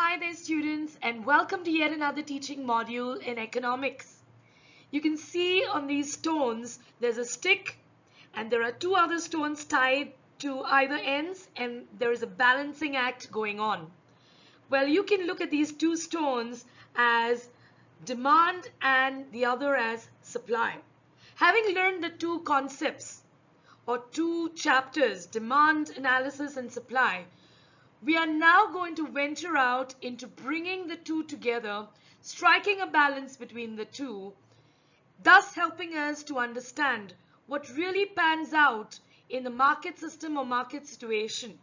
Hi there students, and welcome to yet another teaching module in economics. You can see on these stones there's a stick and there are two other stones tied to either ends, and there is a balancing act going on. Well, you can look at these two stones as demand and the other as supply. Having learned the two concepts or two chapters, demand analysis and supply, we are now going to venture out into bringing the two together, striking a balance between the two, thus helping us to understand what really pans out in the market system or market situation.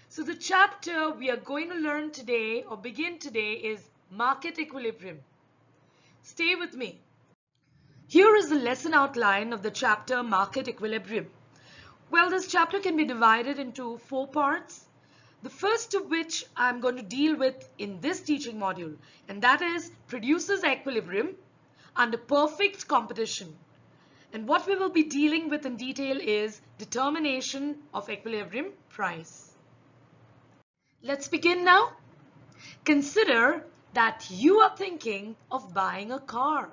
So the chapter we are going to learn today or begin today is market equilibrium. Stay with me. Here is the lesson outline of the chapter market equilibrium. Well, this chapter can be divided into 4 parts. The first of which I'm going to deal with in this teaching module, and that is producers equilibrium under perfect competition. And what we will be dealing with in detail is determination of equilibrium price. Let's begin now. Consider that you are thinking of buying a car.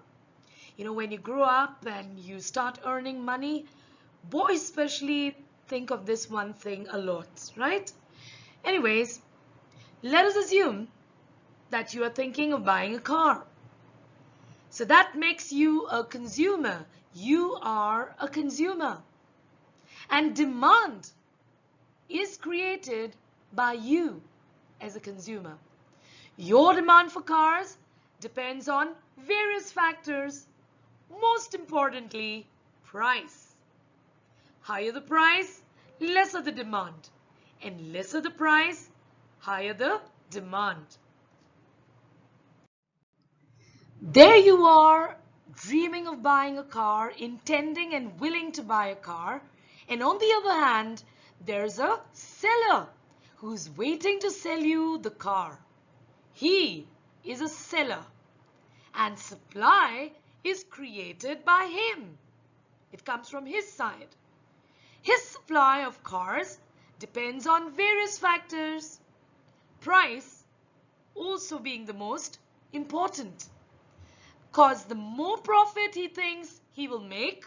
You know, when you grow up and you start earning money, boys especially think of this one thing a lot, right? Anyways, let us assume that you are thinking of buying a car. So that makes you a consumer. You are a consumer. And demand is created by you as a consumer. Your demand for cars depends on various factors, most importantly, price. Higher the price, lesser the demand. And lesser the price, higher the demand. There you are, dreaming of buying a car, intending and willing to buy a car. And on the other hand, there's a seller who's waiting to sell you the car. He is a seller, and supply is created by him. It comes from his side. His supply of cars depends on various factors, price also being the most important, because the more profit he thinks he will make,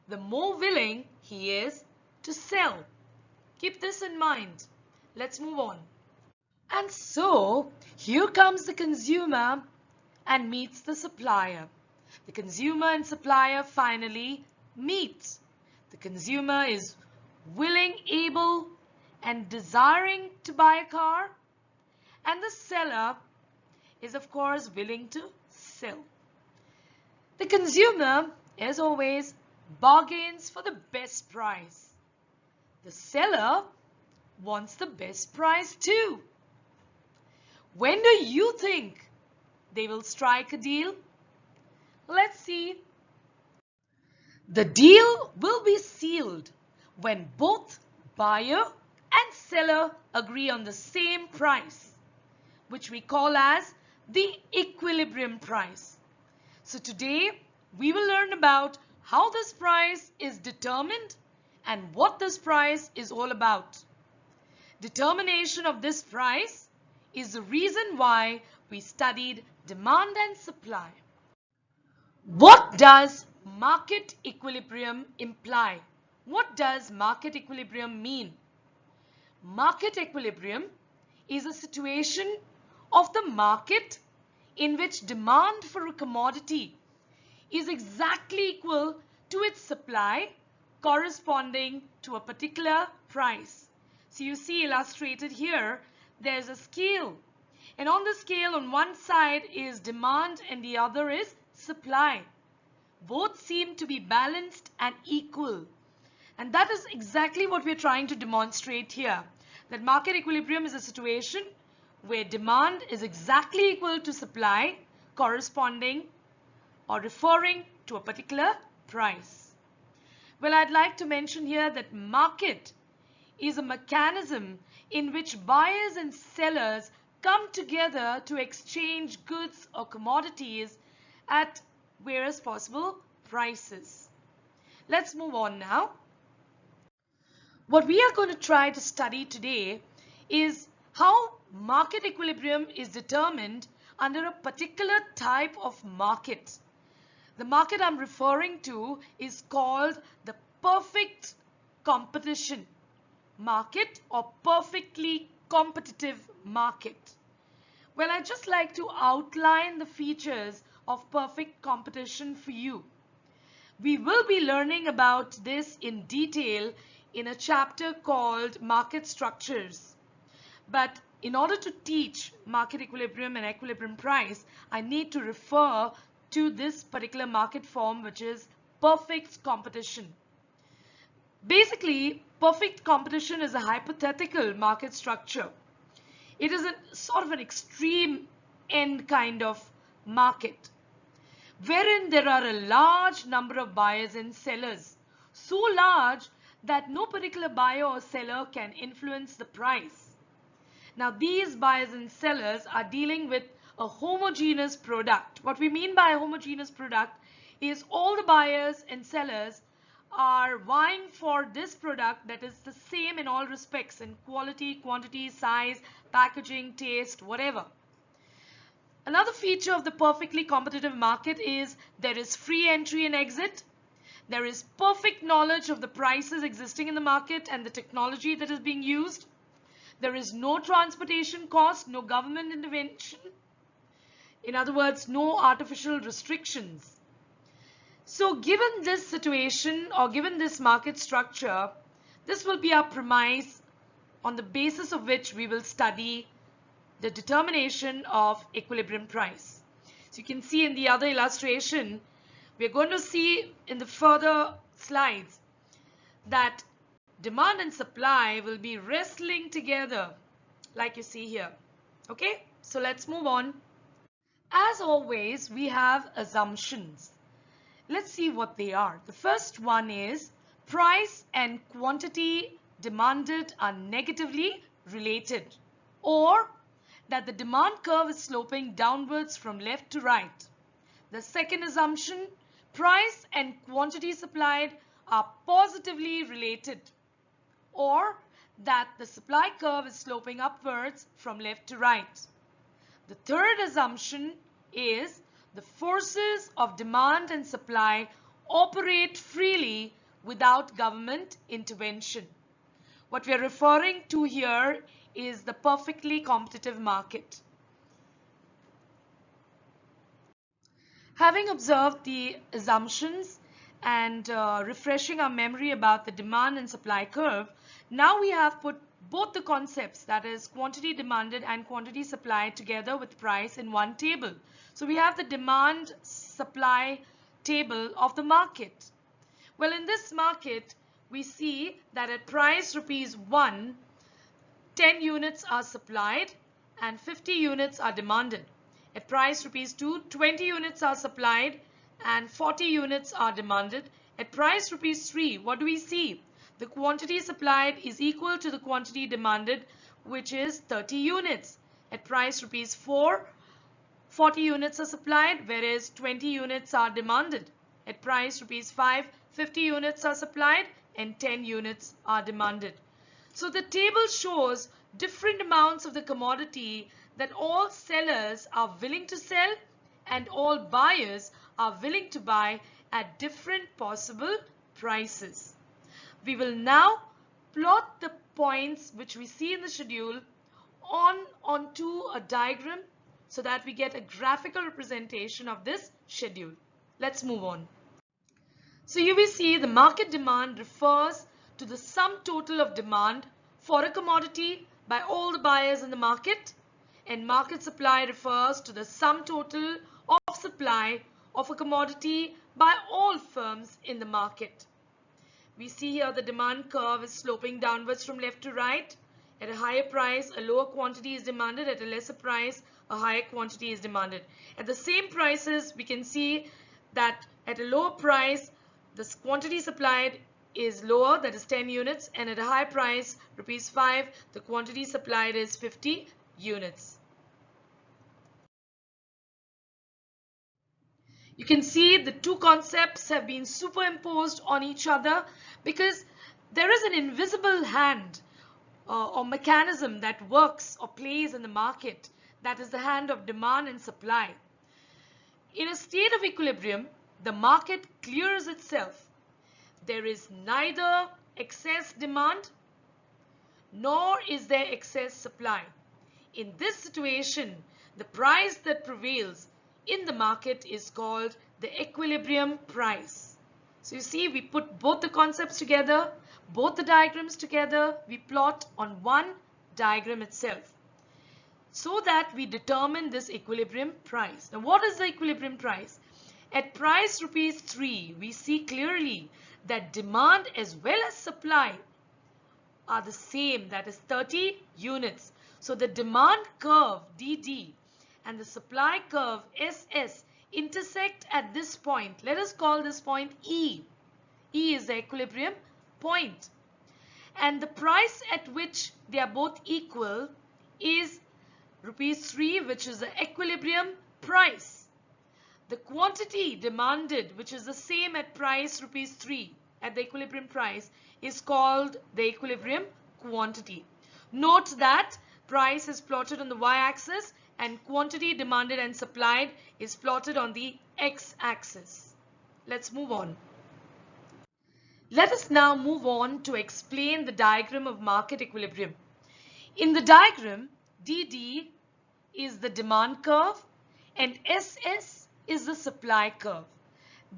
the more willing he is to sell. Keep this in mind. Let's move on. And so here comes the consumer and meets the supplier. The consumer and supplier finally meet. The consumer is willing, able, and desiring to buy a car, and the seller is of course willing to sell. The consumer, as always, bargains for the best price. The seller wants the best price too. When do you think they will strike a deal? Let's see. The deal will be sealed when both buyer and seller agree on the same price, which we call as the equilibrium price. So today we will learn about how this price is determined and what this price is all about. Determination of this price is the reason why we studied demand and supply. What does market equilibrium imply? What does market equilibrium mean? Market equilibrium is a situation of the market in which demand for a commodity is exactly equal to its supply corresponding to a particular price. So you see illustrated here, there's a scale. And on the scale, on one side is demand and the other is supply. Both seem to be balanced and equal. And that is exactly what we're trying to demonstrate here. That market equilibrium is a situation where demand is exactly equal to supply corresponding or referring to a particular price. Well, I'd like to mention here that market is a mechanism in which buyers and sellers come together to exchange goods or commodities at various possible prices. Let's move on now. What we are going to try to study today is how market equilibrium is determined under a particular type of market. The market I'm referring to is called the perfect competition market or perfectly competitive market. Well, I'd just like to outline the features of perfect competition for you. We will be learning about this in detail in a chapter called Market Structures. But in order to teach market equilibrium and equilibrium price, I need to refer to this particular market form, which is perfect competition. Basically, perfect competition is a hypothetical market structure. It is a sort of an extreme end kind of market, wherein there are a large number of buyers and sellers, so large that no particular buyer or seller can influence the price. Now, these buyers and sellers are dealing with a homogeneous product. What we mean by a homogeneous product is all the buyers and sellers are vying for this product that is the same in all respects in quality, quantity, size, packaging, taste, whatever. Another feature of the perfectly competitive market is there is free entry and exit. There is perfect knowledge of the prices existing in the market and the technology that is being used. There is no transportation cost, no government intervention. In other words, no artificial restrictions. So given this situation or given this market structure, this will be our premise on the basis of which we will study the determination of equilibrium price. So you can see in the other illustration, we are going to see in the further slides that demand and supply will be wrestling together like you see here. Okay, so let's move on. As always, we have assumptions. Let's see what they are. The first one is price and quantity demanded are negatively related, or that the demand curve is sloping downwards from left to right. The second assumption, price and quantity supplied are positively related, or that the supply curve is sloping upwards from left to right. The third assumption is the forces of demand and supply operate freely without government intervention. What we are referring to here is the perfectly competitive market. Having observed the assumptions and refreshing our memory about the demand and supply curve, now we have put both the concepts, that is quantity demanded and quantity supplied, together with price in one table. So we have the demand supply table of the market. Well, in this market, we see that at price ₹1, 10 units are supplied and 50 units are demanded. At price ₹2, 20 units are supplied and 40 units are demanded. At price ₹3, what do we see? The quantity supplied is equal to the quantity demanded, which is 30 units. At price ₹4, 40 units are supplied, whereas 20 units are demanded. At price ₹5, 50 units are supplied and 10 units are demanded. So the table shows different amounts of the commodity that all sellers are willing to sell and all buyers are willing to buy at different possible prices. We will now plot the points which we see in the schedule onto a diagram so that we get a graphical representation of this schedule. Let's move on. So you will see the market demand refers to the sum total of demand for a commodity by all the buyers in the market, and market supply refers to the sum total of supply of a commodity by all firms in the market. We see here the demand curve is sloping downwards from left to right. At a higher price, a lower quantity is demanded. At a lesser price, a higher quantity is demanded. At the same prices, we can see that at a lower price, the quantity supplied is lower, that is 10 units, and at a high price, ₹5, the quantity supplied is 50 units. You can see the two concepts have been superimposed on each other because there is an invisible hand or mechanism that works or plays in the market. That is the hand of demand and supply. In a state of equilibrium, the market clears itself. There is neither excess demand nor is there excess supply. In this situation, the price that prevails in the market is called the equilibrium price. So you see, we put both the concepts together, both the diagrams together, we plot on one diagram itself, so that we determine this equilibrium price. Now, what is the equilibrium price? At price rupees 3, we see clearly that demand as well as supply are the same, that is 30 units. So the demand curve DD and the supply curve SS intersect at this point. Let us call this point E. E is the equilibrium point. And the price at which they are both equal is rupees 3, which is the equilibrium price. The quantity demanded, which is the same at price rupees 3 at the equilibrium price, is called the equilibrium quantity. Note that price is plotted on the y-axis and quantity demanded and supplied is plotted on the x-axis. Let's move on. Let us now move on to explain the diagram of market equilibrium. In the diagram, DD is the demand curve and SS is the supply curve.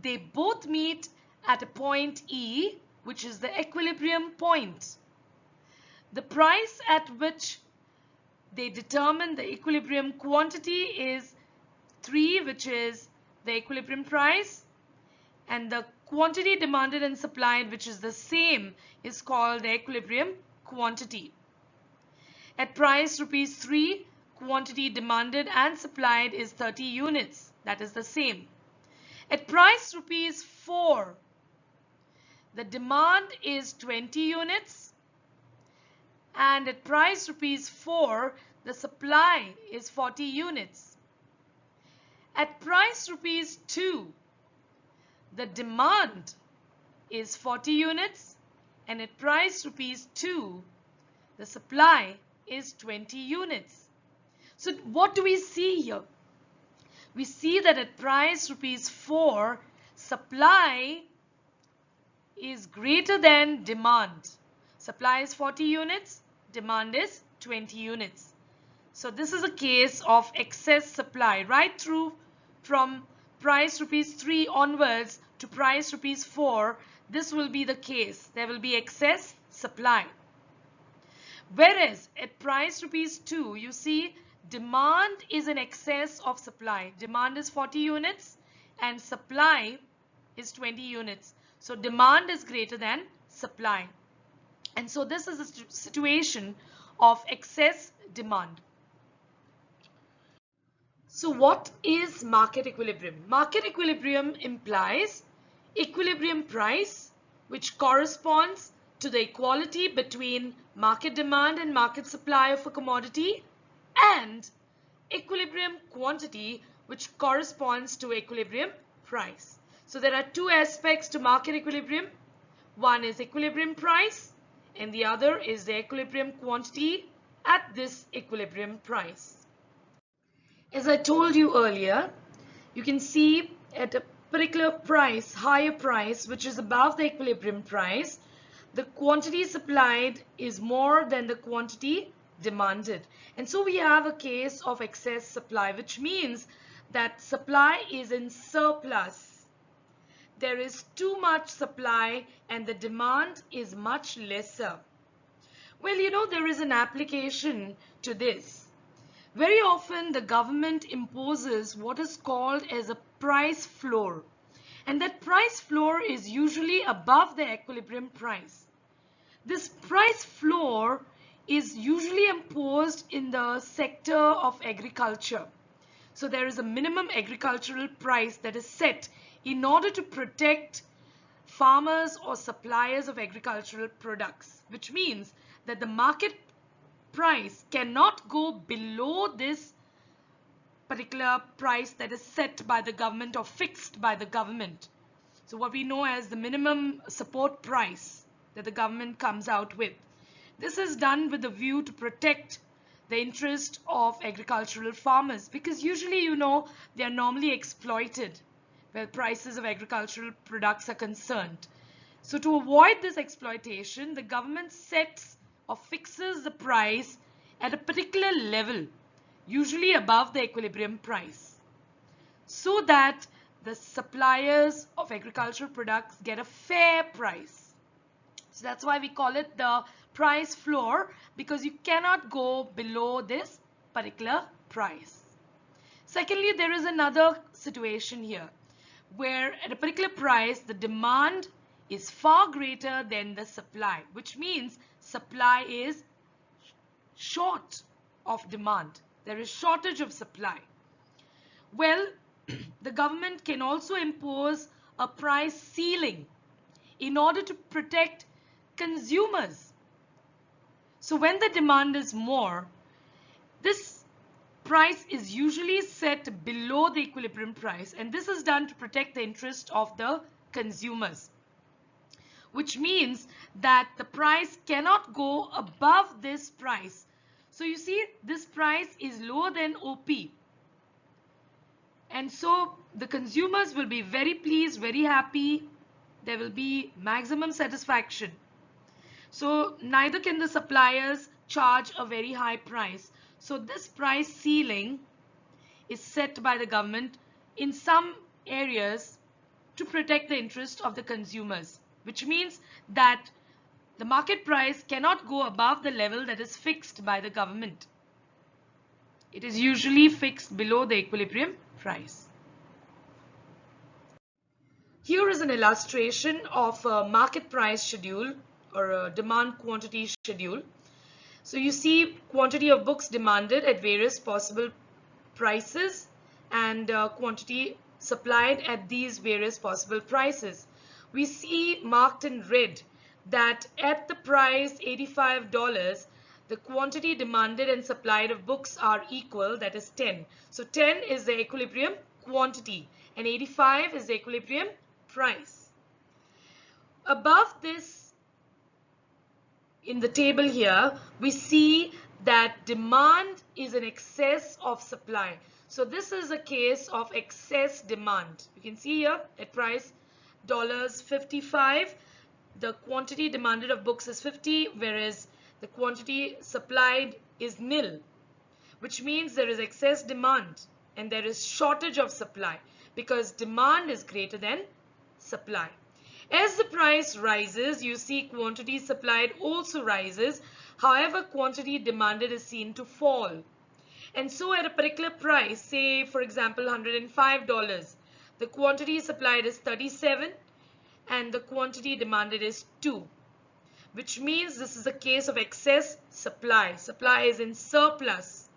They both meet at a point E, which is the equilibrium point. The price at which they determine the equilibrium quantity is 3, which is the equilibrium price, and the quantity demanded and supplied, which is the same, is called the equilibrium quantity. At price rupees 3, quantity demanded and supplied is 30 units. That is the same. At price rupees 4, the demand is 20 units, and at price rupees 4, the supply is 40 units. At price rupees 2, the demand is 40 units, and at price rupees 2, the supply is 20 units. So what do we see here? We see that at price rupees 4, supply is greater than demand. Supply is 40 units, demand is 20 units. So this is a case of excess supply right through from price rupees 3 onwards to price rupees 4. This will be the case. There will be excess supply. Whereas at price rupees 2, you see demand is in excess of supply. Demand is 40 units and supply is 20 units. So demand is greater than supply. And so this is a situation of excess demand. So what is market equilibrium? Market equilibrium implies equilibrium price, which corresponds to the equality between market demand and market supply of a commodity, and equilibrium quantity, which corresponds to equilibrium price. So there are two aspects to market equilibrium. One is equilibrium price and the other is the equilibrium quantity at this equilibrium price. As I told you earlier, you can see at a particular price, higher price, which is above the equilibrium price, the quantity supplied is more than the quantity demanded. And so we have a case of excess supply, which means that supply is in surplus. There is too much supply and the demand is much lesser. Well, you know, there is an application to this. Very often the government imposes what is called as a price floor, and that price floor is usually above the equilibrium price. This price floor is usually imposed in the sector of agriculture. So there is a minimum agricultural price that is set in order to protect farmers or suppliers of agricultural products, which means that the market price cannot go below this particular price that is set by the government or fixed by the government. So what we know as the minimum support price that the government comes out with. This is done with a view to protect the interest of agricultural farmers, because usually, you know, they are normally exploited where prices of agricultural products are concerned. So to avoid this exploitation, the government sets or fixes the price at a particular level, usually above the equilibrium price, so that the suppliers of agricultural products get a fair price. So that's why we call it the price floor, because you cannot go below this particular price. Secondly, there is another situation here where at a particular price the demand is far greater than the supply, which means supply is short of demand. There is shortage of supply. Well, the government can also impose a price ceiling in order to protect consumers. So when the demand is more, this price is usually set below the equilibrium price, and this is done to protect the interest of the consumers, which means that the price cannot go above this price. So you see, this price is lower than OP, and so the consumers will be very pleased, very happy. There will be maximum satisfaction. So neither can the suppliers charge a very high price. So this price ceiling is set by the government in some areas to protect the interest of the consumers, which means that the market price cannot go above the level that is fixed by the government. It is usually fixed below the equilibrium price. Here is an illustration of a market price schedule or a demand quantity schedule. So you see quantity of books demanded at various possible prices and quantity supplied at these various possible prices. We see marked in red that at the price $85, the quantity demanded and supplied of books are equal, that is 10. So 10 is the equilibrium quantity and 85 is the equilibrium price. Above this, in the table here, we see that demand is in excess of supply. So this is a case of excess demand. You can see here at price $55, the quantity demanded of books is 50, whereas the quantity supplied is nil, which means there is excess demand and there is shortage of supply because demand is greater than supply. As the price rises, you see quantity supplied also rises. However, quantity demanded is seen to fall. And so at a particular price, say for example $105, the quantity supplied is 37 and the quantity demanded is 2, which means this is a case of excess supply. Supply is in surplus.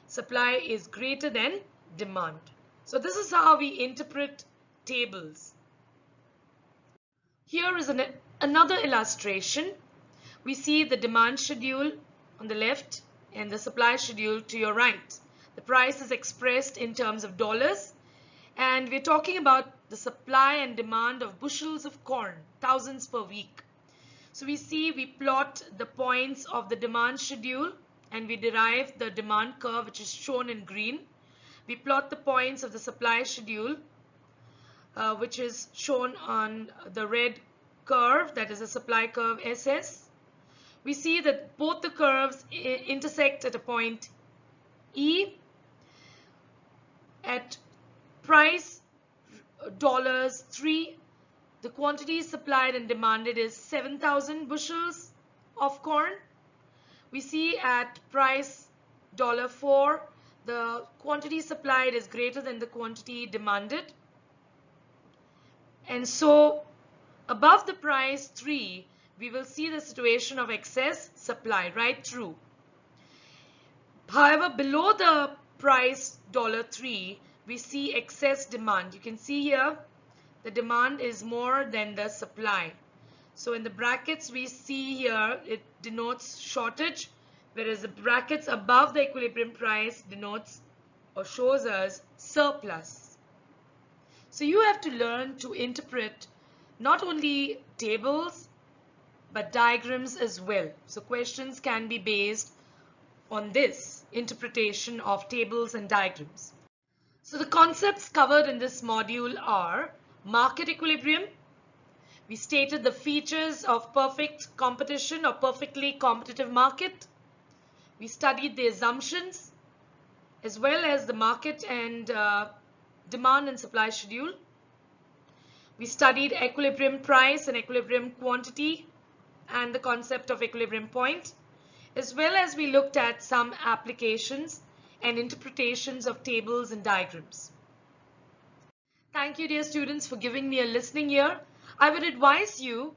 Supply is greater than demand. So this is how we interpret tables. Here is another illustration. We see the demand schedule on the left and the supply schedule to your right. The price is expressed in terms of dollars, and we're talking about the supply and demand of bushels of corn, thousands per week. So we plot the points of the demand schedule and we derive the demand curve, which is shown in green. We plot the points of the supply schedule, which is shown on the red curve, that is a supply curve SS. We see that both the curves intersect at a point E. At price $3, the quantity supplied and demanded is 7,000 bushels of corn. We see at price $4, the quantity supplied is greater than the quantity demanded. And so above the price 3, we will see the situation of excess supply right through. However, below the price $3, we see excess demand. You can see here the demand is more than the supply. So in the brackets we see here, it denotes shortage, whereas the brackets above the equilibrium price denotes or shows us surplus. So you have to learn to interpret not only tables but diagrams as well. So questions can be based on this interpretation of tables and diagrams. So the concepts covered in this module are market equilibrium. We stated the features of perfect competition or perfectly competitive market. We studied the assumptions as well as the market and demand and supply schedule. We studied equilibrium price and equilibrium quantity and the concept of equilibrium point, as well as we looked at some applications and interpretations of tables and diagrams. Thank you, dear students, for giving me a listening ear. I would advise you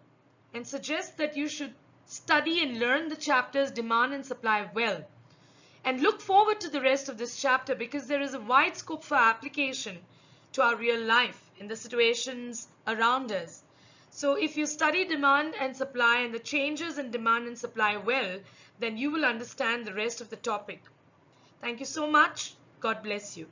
and suggest that you should study and learn the chapters demand and supply well, and look forward to the rest of this chapter because there is a wide scope for application to our real life in the situations around us. So if you study demand and supply and the changes in demand and supply well, then you will understand the rest of the topic. Thank you so much. God bless you.